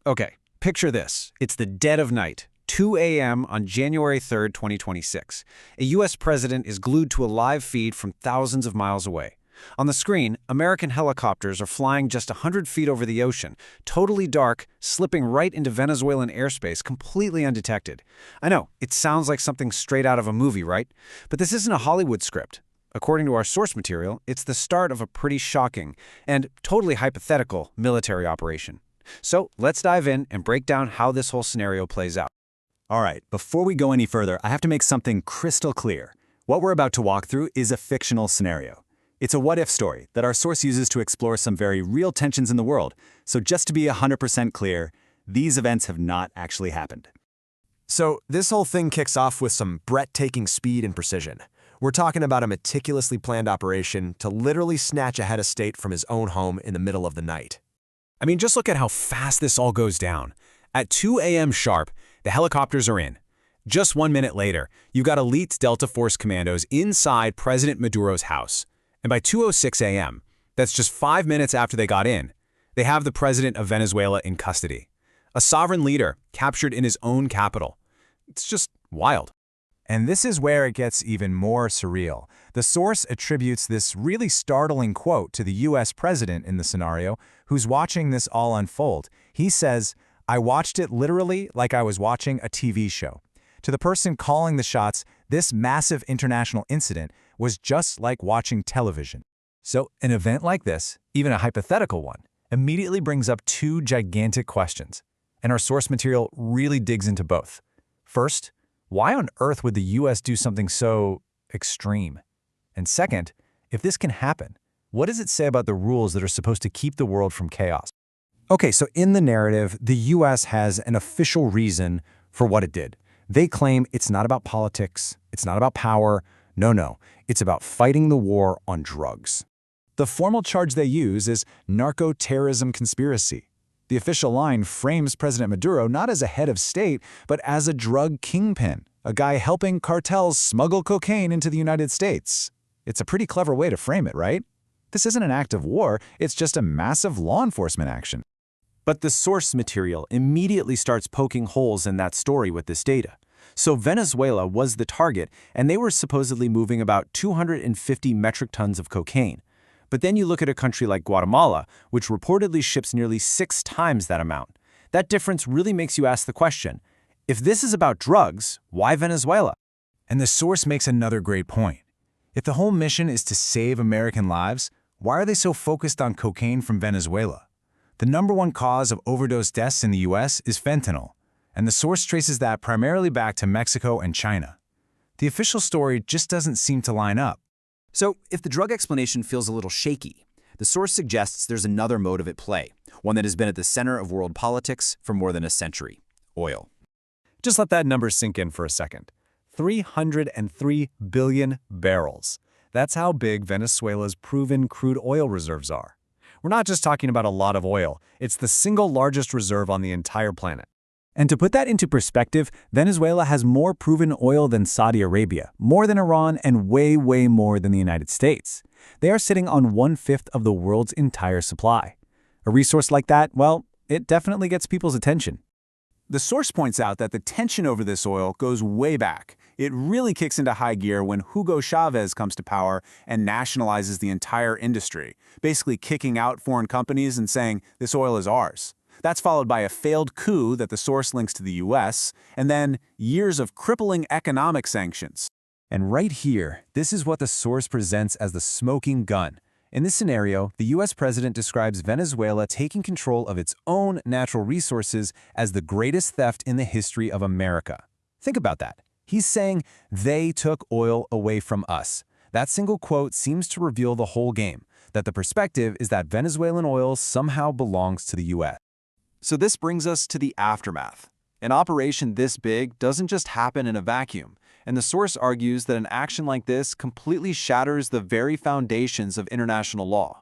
Okay, picture this. It's the dead of night, 2 a.m. on January 3rd, 2026. A U.S. president is glued to a live feed from thousands of miles away. On the screen, American helicopters are flying just 100 feet over the ocean, totally dark, slipping right into Venezuelan airspace completely undetected. I know, it sounds like something straight out of a movie, right? But this isn't a Hollywood script. According to our source material, it's the start of a pretty shocking and totally hypothetical military operation. So let's dive in and break down how this whole scenario plays out. All right, before we go any further, I have to make something crystal clear. What we're about to walk through is a fictional scenario. It's a what-if story that our source uses to explore some very real tensions in the world. So just to be 100% clear, these events have not actually happened. So this whole thing kicks off with some breathtaking speed and precision. We're talking about a meticulously planned operation to literally snatch a head of state from his own home in the middle of the night. I mean, just look at how fast this all goes down. At 2 a.m. sharp, the helicopters are in. Just 1 minute later, you've got elite Delta Force commandos inside President Maduro's house. And by 2:06 a.m., that's just 5 minutes after they got in, they have the president of Venezuela in custody. A sovereign leader captured in his own capital. It's just wild. And this is where it gets even more surreal. The source attributes this really startling quote to the U.S. president in the scenario, who's watching this all unfold. He says, "I watched it literally like I was watching a TV show." To the person calling the shots, this massive international incident was just like watching television. So an event like this, even a hypothetical one, immediately brings up two gigantic questions. And our source material really digs into both. First, why on earth would the U.S. do something so extreme? And second, if this can happen, what does it say about the rules that are supposed to keep the world from chaos? Okay, so in the narrative, the U.S. has an official reason for what it did. They claim it's not about politics, it's not about power. No, it's about fighting the war on drugs. The formal charge they use is narco-terrorism conspiracy. The official line frames President Maduro not as a head of state, but as a drug kingpin, a guy helping cartels smuggle cocaine into the United States. It's a pretty clever way to frame it, right? This isn't an act of war, it's just a massive law enforcement action. But the source material immediately starts poking holes in that story with this data. So Venezuela was the target, and they were supposedly moving about 250 metric tons of cocaine. But then you look at a country like Guatemala, which reportedly ships nearly 6 times that amount. That difference really makes you ask the question, if this is about drugs, why Venezuela? And the source makes another great point. If the whole mission is to save American lives, why are they so focused on cocaine from Venezuela? The #1 cause of overdose deaths in the U.S. is fentanyl, and the source traces that primarily back to Mexico and China. The official story just doesn't seem to line up. So, if the drug explanation feels a little shaky, the source suggests there's another motive at play, one that has been at the center of world politics for more than a century: oil. Just let that number sink in for a second. 303 billion barrels. That's how big Venezuela's proven crude oil reserves are. We're not just talking about a lot of oil, it's the single largest reserve on the entire planet. And to put that into perspective, Venezuela has more proven oil than Saudi Arabia, more than Iran, and way more than the United States. They are sitting on 1/5 of the world's entire supply. A resource like that, well, it definitely gets people's attention. The source points out that the tension over this oil goes way back. It really kicks into high gear when Hugo Chavez comes to power and nationalizes the entire industry, basically kicking out foreign companies and saying, this oil is ours. That's followed by a failed coup that the source links to the U.S., and then years of crippling economic sanctions. And right here, this is what the source presents as the smoking gun. In this scenario, the U.S. president describes Venezuela taking control of its own natural resources as the greatest theft in the history of America. Think about that. He's saying, they took oil away from us. That single quote seems to reveal the whole game, that the perspective is that Venezuelan oil somehow belongs to the U.S. So this brings us to the aftermath. An operation this big doesn't just happen in a vacuum, and the source argues that an action like this completely shatters the very foundations of international law.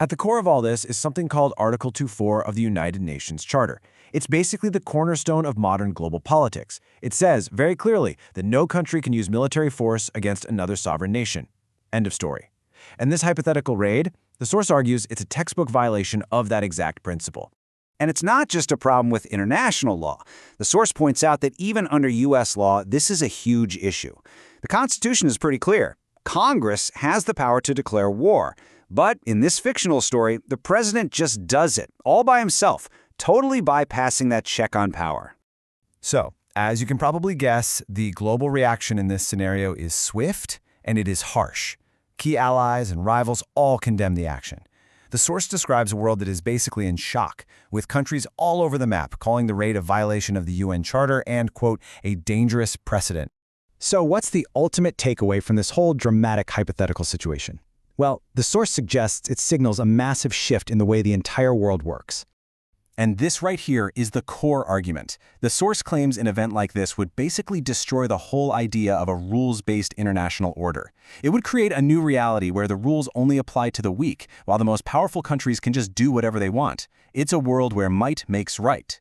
At the core of all this is something called Article 2.4 of the United Nations Charter. It's basically the cornerstone of modern global politics. It says very clearly that no country can use military force against another sovereign nation. End of story. And this hypothetical raid, the source argues it's a textbook violation of that exact principle. And it's not just a problem with international law. The source points out that even under U.S. law, this is a huge issue. The Constitution is pretty clear. Congress has the power to declare war. But in this fictional story, the president just does it, all by himself, totally bypassing that check on power. So, as you can probably guess, the global reaction in this scenario is swift and it is harsh. Key allies and rivals all condemn the action. The source describes a world that is basically in shock, with countries all over the map calling the raid a violation of the UN Charter and, quote, a dangerous precedent. So what's the ultimate takeaway from this whole dramatic hypothetical situation? Well, the source suggests it signals a massive shift in the way the entire world works. And this right here is the core argument. The source claims an event like this would basically destroy the whole idea of a rules-based international order. It would create a new reality where the rules only apply to the weak, while the most powerful countries can just do whatever they want. It's a world where might makes right.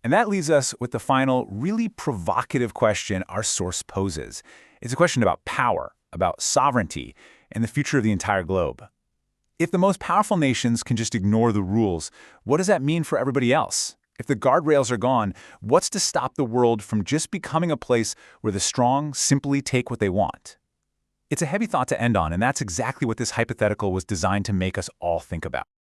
And that leaves us with the final, really provocative question our source poses. It's a question about power, about sovereignty, and the future of the entire globe. If the most powerful nations can just ignore the rules, what does that mean for everybody else? If the guardrails are gone, what's to stop the world from just becoming a place where the strong simply take what they want? It's a heavy thought to end on, and that's exactly what this hypothetical was designed to make us all think about.